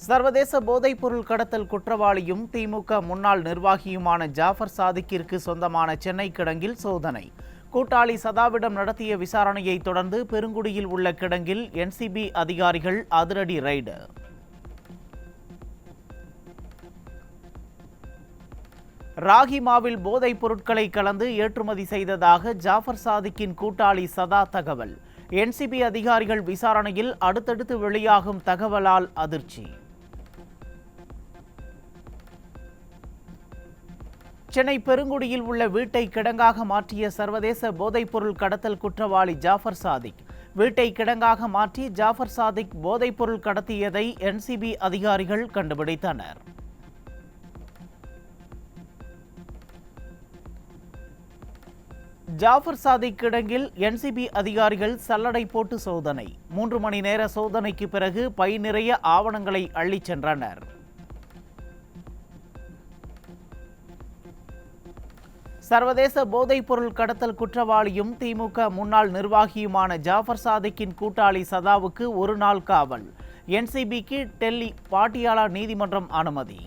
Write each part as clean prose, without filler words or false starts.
சர்வதேச போதைப்பொருள் கடத்தல் குற்றவாளியும் திமுக முன்னாள் நிர்வாகியுமான ஜாஃபர் சாதிக்கிற்கு சொந்தமான சென்னை கிடங்கில் சோதனை. கூட்டாளி சதாவிடம் நடத்திய விசாரணையை தொடர்ந்து பெருங்குடியில் உள்ள கிடங்கில் என்சிபி அதிகாரிகள் அதிரடி ரெய்டு. ராகி மாவில் போதைப் பொருட்களை கலந்து ஏற்றுமதி செய்ததாக ஜாஃபர் சாதிக்கின் கூட்டாளி சதா தகவல். என்சிபி அதிகாரிகள் விசாரணையில் அடுத்தடுத்து வெளியாகும் தகவலால் அதிர்ச்சி. சென்னை பெருங்குடியில் உள்ள வீட்டை கிடங்காக மாற்றிய சர்வதேச போதைப்பொருள் கடத்தல் குற்றவாளி ஜாஃபர் சாதிக். வீட்டை கிடங்காக மாற்றி ஜாஃபர் சாதிக் போதைப்பொருள் கடத்தியதை என்சிபி அதிகாரிகள் கண்டுபிடித்தனர். ஜாஃபர் சாதிக் கிடங்கில் என்சிபி அதிகாரிகள் சல்லடை போட்டு சோதனை. 3 மணி நேர சோதனைக்கு பிறகு பை நிறைய ஆவணங்களை அள்ளிச் சென்றனர். சர்வதேச போதைப்பொருள் கடத்தல் குற்றவாளியும் திமுக முன்னாள் நிர்வாகியுமான ஜாஃபர் சாதிக்கின் கூட்டாளி சதாவுக்கு 1 நாள் காவல். என்சிபிக்கு டெல்லி பாட்டியாலா நீதிமன்றம் அனுமதி.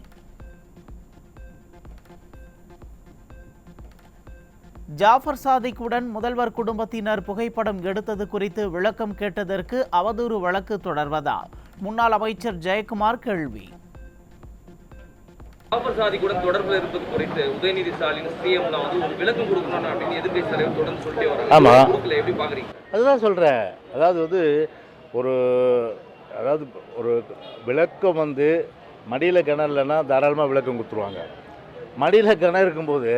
ஜாஃபர் சாதிக்குடன் முதல்வர் குடும்பத்தினர் புகைப்படம் எடுத்தது குறித்து விளக்கம் கேட்டதற்கு அவதூறு வழக்கு தொடர்வதா? முன்னாள் அமைச்சர் ஜெயக்குமார் கேள்வி. ஜாஃபர் சாதிக்குடன் தொடர்பில் இருப்பது குறித்து உதயநிதி ஸ்டாலின் சிஎம் ஒரு விளக்கம் கொடுக்கணும் அப்படின்னு எதிர்க்கட்சி தலைவர் தொடர்ந்து சொல்லிட்டே வராங்க. ஆமா, எப்படி பாக்குறீங்க? அதுதான் சொல்றேன். அதாவது ஒரு விளக்கம் மடியில் கிணறுலன்னா தாராளமாக விளக்கம் கொடுத்துருவாங்க. மடியில் கிணறு இருக்கும்போது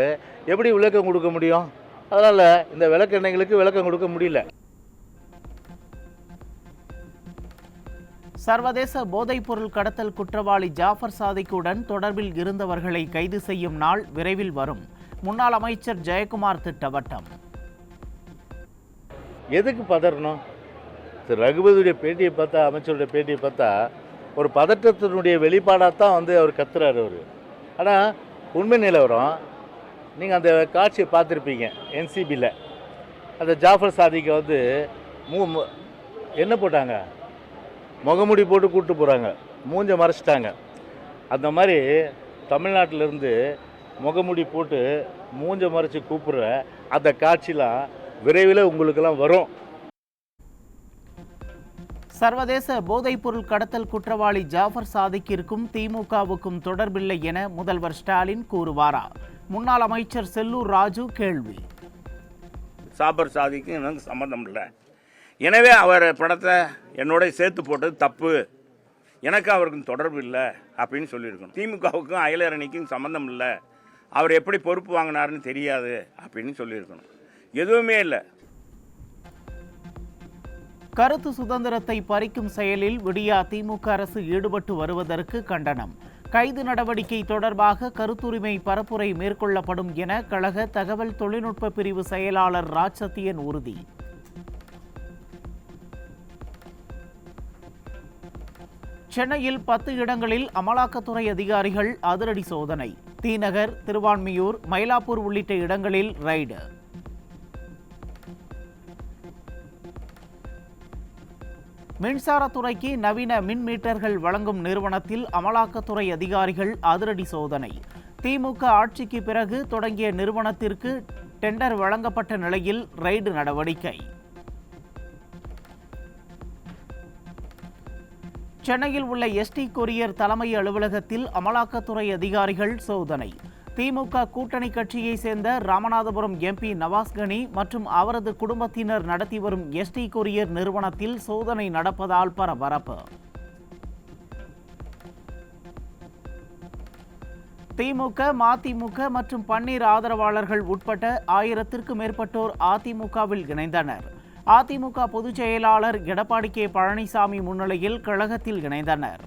எப்படி விளக்கம் கொடுக்க முடியும்? அதனால் இந்த விளக்கெண்ணெய்களுக்கு விளக்கம் கொடுக்க முடியல. சர்வதேச போதைப்பொருள் கடத்தல் குற்றவாளி ஜாஃபர் சாதிக்குடன் தொடர்பில் இருந்தவர்களை கைது செய்யும் நாள் விரைவில் வரும். முன்னாள் அமைச்சர் ஜெயக்குமார் திட்டவட்டம். எதுக்கு பதறணும்? திரு ரகுபதியுடைய பேட்டியை பார்த்தா, அமைச்சருடைய பேட்டியை பார்த்தா ஒரு பதற்றத்தினுடைய வெளிப்பாடாகத்தான் அவர் கத்துறாரு. ஆனால் உண்மை நிலவரம் நீங்கள் அந்த காட்சியை பார்த்துருப்பீங்க. என்சிபியில் அந்த ஜாஃபர் சாதிக்கை என்ன போட்டாங்க? முகமுடி போட்டு கூப்பிட்டு போகிறாங்க, மூஞ்ச மறைச்சிட்டாங்க. அந்த மாதிரி தமிழ்நாட்டிலேருந்து முகமுடி போட்டு மூஞ்ச மறைச்சி கூப்பிட்ற அந்த காட்சிலாம் விரைவில் உங்களுக்கெல்லாம் வரும். சர்வதேச போதைப்பொருள் கடத்தல் குற்றவாளி ஜாஃபர் சாதிக்கிற்கும் திமுகவுக்கும் தொடர்பில்லை என முதல்வர் ஸ்டாலின் கூறுவாரா? முன்னாள் அமைச்சர் செல்லூர் ராஜு கேள்வி. ஜாஃபர் சாதிக்கு எனக்கு சம்மந்தம் இல்லை, எனவே அவர் படத்தை என்னோட சேர்த்து போட்டது தப்பு, எனக்கு அவருக்கும் தொடர்பு இல்லை அப்படின்னு சொல்லியிருக்கணும். திமுகவுக்கும் அயலரணிக்கும் சம்மந்தம் இல்லை, அவர் எப்படி பொறுப்பு வாங்கினாருன்னு தெரியாது அப்படின்னு சொல்லியிருக்கணும். எதுவுமே இல்லை. கருத்து சுதந்திரத்தை பறிக்கும் செயலில் விடியா திமுக அரசு ஈடுபட்டு வருவதற்கு கண்டனம். கைது நடவடிக்கை தொடர்பாக கருத்துரிமை பரப்புரை மேற்கொள்ளப்படும் என கழக தகவல் தொழில்நுட்ப பிரிவு செயலாளர் ராஜ்சத்தியன் உறுதி. சென்னையில் 10 இடங்களில் அமலாக்கத்துறை அதிகாரிகள் அதிரடி சோதனை. தீநகர், திருவான்மியூர், மயிலாப்பூர் உள்ளிட்ட இடங்களில் ரெய்டு. மின்சாரத்துறைக்கு நவீன மின் மீட்டர்கள் வழங்கும் நிறுவனத்தில் அமலாக்கத்துறை அதிகாரிகள் அதிரடி சோதனை. திமுக ஆட்சிக்கு பிறகு தொடங்கிய நிறுவனத்திற்கு டெண்டர் வழங்கப்பட்ட நிலையில் ரெய்டு நடவடிக்கை. சென்னையில் உள்ள எஸ்டி கொரியர் தலைமை அலுவலகத்தில் அமலாக்கத்துறை அதிகாரிகள் சோதனை. திமுக கூட்டணி கட்சியை சேர்ந்த ராமநாதபுரம் எம்பி நவாஸ்கனி மற்றும் அவரது குடும்பத்தினர் நடத்தி வரும் எஸ்டி கொரியர் நிறுவனத்தில் சோதனை நடப்பதால் பரபரப்பு. திமுக, மதிமுக மற்றும் பன்னீர் ஆதரவாளர்கள் உட்பட்ட 1000த்திற்கும் மேற்பட்டோர் அதிமுகவில் இணைந்தனர். அதிமுக பொதுச் செயலாளர் எடப்பாடி கே பழனிசாமி முன்னிலையில் கழகத்தில் இணைந்தனர்.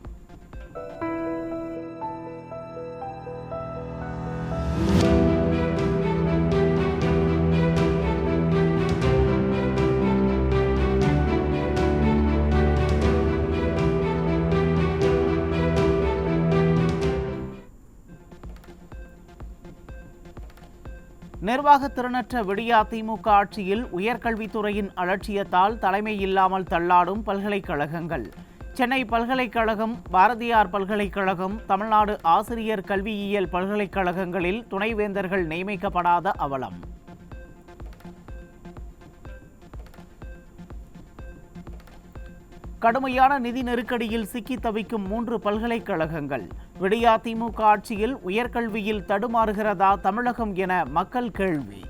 நிர்வாக திறனற்ற விடியா திமுக ஆட்சியில் உயர்கல்வித்துறையின் அலட்சியத்தால் தலைமை இல்லாமல் தள்ளாடும் பல்கலைக்கழகங்கள். சென்னை பல்கலைக்கழகம், பாரதியார் பல்கலைக்கழகம், தமிழ்நாடு ஆசிரியர் கல்வியியல் பல்கலைக்கழகங்களில் துணைவேந்தர்கள் நியமிக்கப்படாத அவலம். கடுமையான நிதி நெருக்கடியில் சிக்கி தவிக்கும் 3 பல்கலைக்கழகங்கள். விடியா திமுக ஆட்சியில் உயர்கல்வியில் தடுமாறுகிறதா தமிழகம் என மக்கள் கேள்வி.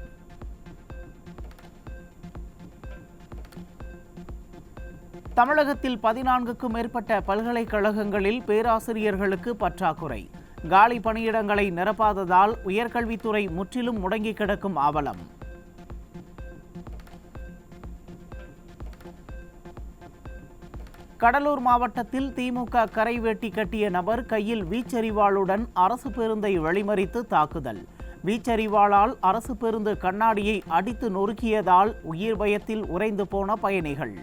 தமிழகத்தில் 14க்கும் மேற்பட்ட பல்கலைக்கழகங்களில் பேராசிரியர்களுக்கு பற்றாக்குறை. காலி பணியிடங்களை நிரப்பாததால் உயர்கல்வித்துறை முற்றிலும் முடங்கி கிடக்கும் அவலம். கடலூர் மாவட்டத்தில் திமுக கரைவேட்டி கட்டிய நபர் கையில் வீச்சரிவாளுடன் அரசு பேருந்தை வழிமறித்து தாக்குதல். வீச்சரிவாளால் அரசு பேருந்து கண்ணாடியை அடித்து நொறுக்கியதால் உயிர் பயத்தில் உறைந்து போன பயணிகள்.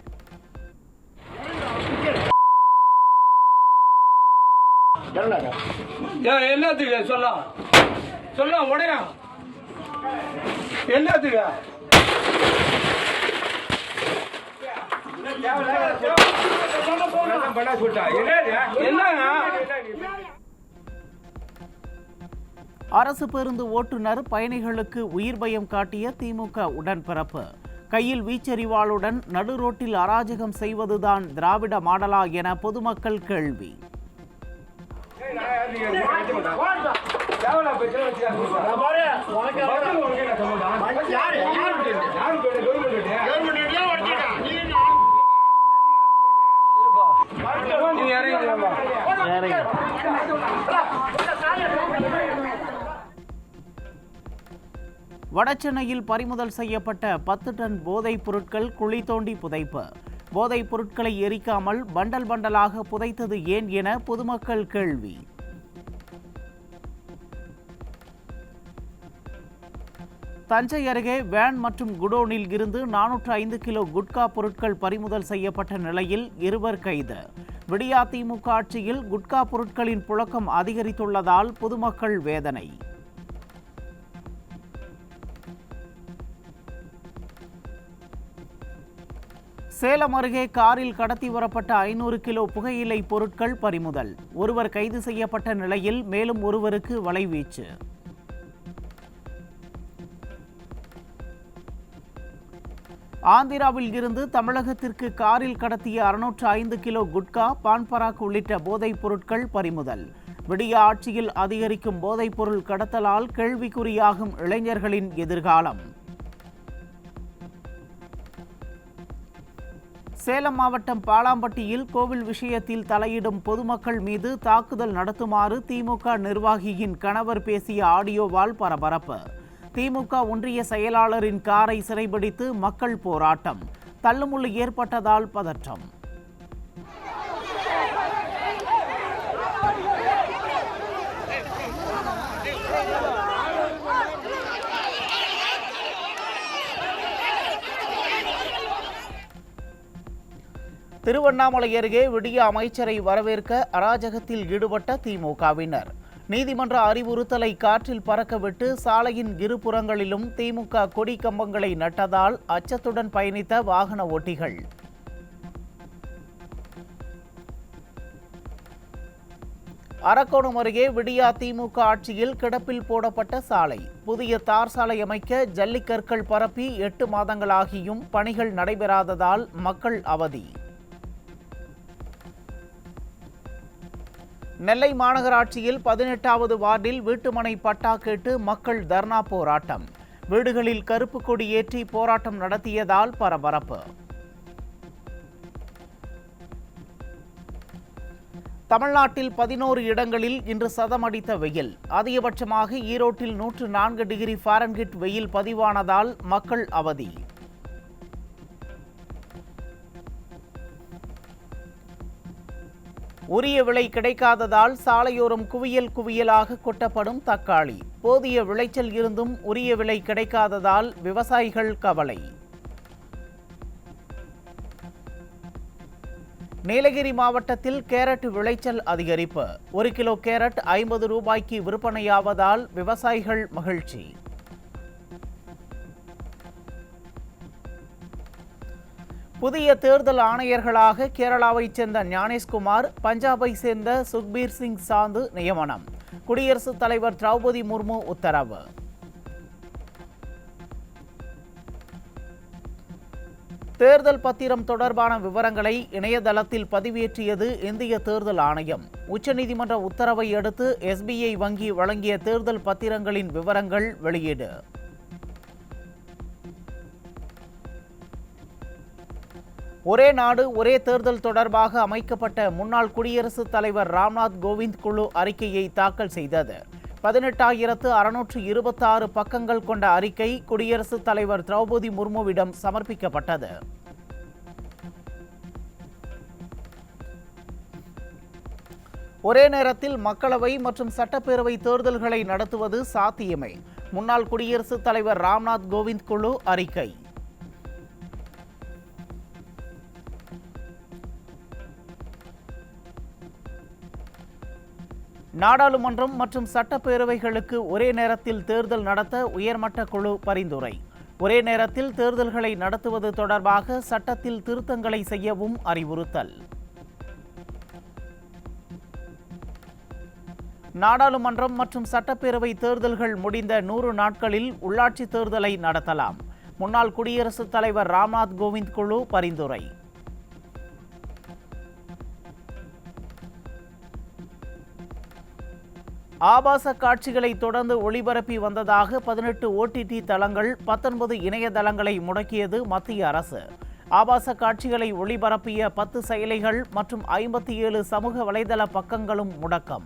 என்னத்துக்கு சொல்ல உடையா என்னத்துக்கு அரசு பேருந்து ஓட்டுநர் பயணிகளுக்கு உயிர் பயம் காட்டிய திமுக உடன்பிறப்பு. கையில் வீச்சரிவாளுடன் நடு ரோட்டில் அராஜகம் செய்வதுதான் திராவிட மாடலா என பொதுமக்கள் கேள்வி. வடசென்னையில் பறிமுதல் செய்யப்பட்ட 10 டன் போதைப் பொருட்கள் குழி தோண்டி புதைப்பு. போதைப் பொருட்களை எரிக்காமல் பண்டல் பண்டலாக புதைத்தது ஏன் என பொதுமக்கள் கேள்வி. தஞ்சை அருகே வேன் மற்றும் குடோனில் இருந்து 405 கிலோ குட்கா பொருட்கள் பறிமுதல் செய்யப்பட்ட நிலையில் 2 கைது. விடியா திமுக ஆட்சியில் குட்கா பொருட்களின் புழக்கம் அதிகரித்துள்ளதால் பொதுமக்கள் வேதனை. சேலம் அருகே காரில் கடத்தி வரப்பட்ட 500 கிலோ புகையிலை பொருட்கள் பறிமுதல். ஒருவர் கைது செய்யப்பட்ட நிலையில் மேலும் ஒருவருக்கு வலைவீச்சு. ஆந்திராவில் இருந்து தமிழகத்திற்கு காரில் கடத்திய 605 கிலோ குட்கா, பான் பராக் உள்ளிட்ட போதைப் பொருட்கள் பறிமுதல். விடியா ஆட்சியில் அதிகரிக்கும் போதைப் பொருள் கடத்தலால் கேள்விக்குறியாகும் இளைஞர்களின் எதிர்காலம். சேலம் மாவட்டம் பாலாம்பட்டியில் கோவில் விஷயத்தில் தலையிடும் பொதுமக்கள் மீது தாக்குதல் நடத்துமாறு திமுக நிர்வாகியின் கணவர் பேசிய ஆடியோவால் பரபரப்பு. திமுக ஒன்றிய செயலாளரின் காரை சிறைபிடித்து மக்கள் போராட்டம். தள்ளுமுள்ளு ஏற்பட்டதால் பதற்றம். திருவண்ணாமலை அருகே விடிய அமைச்சரை வரவேற்க அராஜகத்தில் ஈடுபட்ட திமுகவினர். நீதிமன்ற அறிவுறுத்தலை காற்றில் பறக்கவிட்டு சாலையின் இருபுறங்களிலும் திமுக கொடி கம்பங்களை நட்டதால் அச்சத்துடன் பயணித்த வாகன ஓட்டிகள். அரக்கோணம் அருகே விடியா திமுக ஆட்சியில் கிடப்பில் போடப்பட்ட சாலை. புதிய தார் சாலை அமைக்க ஜல்லிக்கற்கள் பரப்பி 8 மாதங்களாகியும் பணிகள் நடைபெறாததால் மக்கள் அவதி. நெல்லை மாநகராட்சியில் 18வது வார்டில் வீட்டுமனை பட்டா கேட்டு மக்கள் தர்ணா போராட்டம். வீடுகளில் கருப்பு கொடி ஏற்றி போராட்டம் நடத்தியதால் பரபரப்பு. தமிழ்நாட்டில் 11 இடங்களில் இன்று சதமடித்த வெயில். அதிகபட்சமாக ஈரோட்டில் 104 டிகிரி ஃபாரன்ஹீட் வெயில் பதிவானதால் மக்கள் அவதி. உரிய விலை கிடைக்காததால் சாலையோரம் குவியல் குவியலாக கொட்டப்படும் தக்காளி. போதிய விளைச்சல் இருந்தும் உரிய விலை கிடைக்காததால் விவசாயிகள் கவலை. நீலகிரி மாவட்டத்தில் கேரட் விளைச்சல் அதிகரிப்பு. 1 கிலோ கேரட் 50 ரூபாய்க்கு விற்பனையாவதால் விவசாயிகள் மகிழ்ச்சி. புதிய தேர்தல் ஆணையர்களாக கேரளாவைச் சேர்ந்த ஞானேஷ்குமார், பஞ்சாபை சேர்ந்த சுக்பீர் சிங் சாந்து நியமனம். குடியரசுத் தலைவர் திரௌபதி முர்மு உத்தரவு. தேர்தல் பத்திரம் தொடர்பான விவரங்களை இணையதளத்தில் பதிவேற்றியது இந்திய தேர்தல் ஆணையம். உச்சநீதிமன்ற உத்தரவை அடுத்து SBI வங்கி வழங்கிய தேர்தல் பத்திரங்களின் விவரங்கள் வெளியீடு. ஒரே நாடு ஒரே தேர்தல் தொடர்பாக அமைக்கப்பட்ட முன்னாள் குடியரசுத் தலைவர் ராம்நாத் கோவிந்த் குழு அறிக்கையை தாக்கல் செய்தது. 18,626 பக்கங்கள் கொண்ட அறிக்கை குடியரசுத் தலைவர் திரௌபதி முர்முவிடம் சமர்ப்பிக்கப்பட்டது. ஒரே நேரத்தில் மக்களவை மற்றும் சட்டப்பேரவை தேர்தல்களை நடத்துவது சாத்தியமே. முன்னாள் குடியரசுத் தலைவர் ராம்நாத் கோவிந்த் குழு அறிக்கை. நாடாளுமன்றம் மற்றும் சட்டப்பேரவைகளுக்கு ஒரே நேரத்தில் தேர்தல் நடத்த உயர்மட்ட குழு பரிந்துரை. ஒரே நேரத்தில் தேர்தல்களை நடத்துவது தொடர்பாக சட்டத்தில் திருத்தங்களை செய்யவும் அறிவுறுத்தல். நாடாளுமன்றம் மற்றும் சட்டப்பேரவை தேர்தல்கள் முடிந்த 100 நாட்களில் உள்ளாட்சி தேர்தலை நடத்தலாம். முன்னாள் குடியரசுத் தலைவர் ராம்நாத் கோவிந்த் குழு பரிந்துரை. ஆபாச காட்சிகளை தொடர்ந்து ஒளிபரப்பி வந்ததாக 18 OTT தளங்கள் 19 இணையதளங்களை முடக்கியது மத்திய அரசு. ஆபாச காட்சிகளை ஒளிபரப்பிய 10 செயலிகள் மற்றும் 57 சமூக வலைதள பக்கங்களும் முடக்கம்.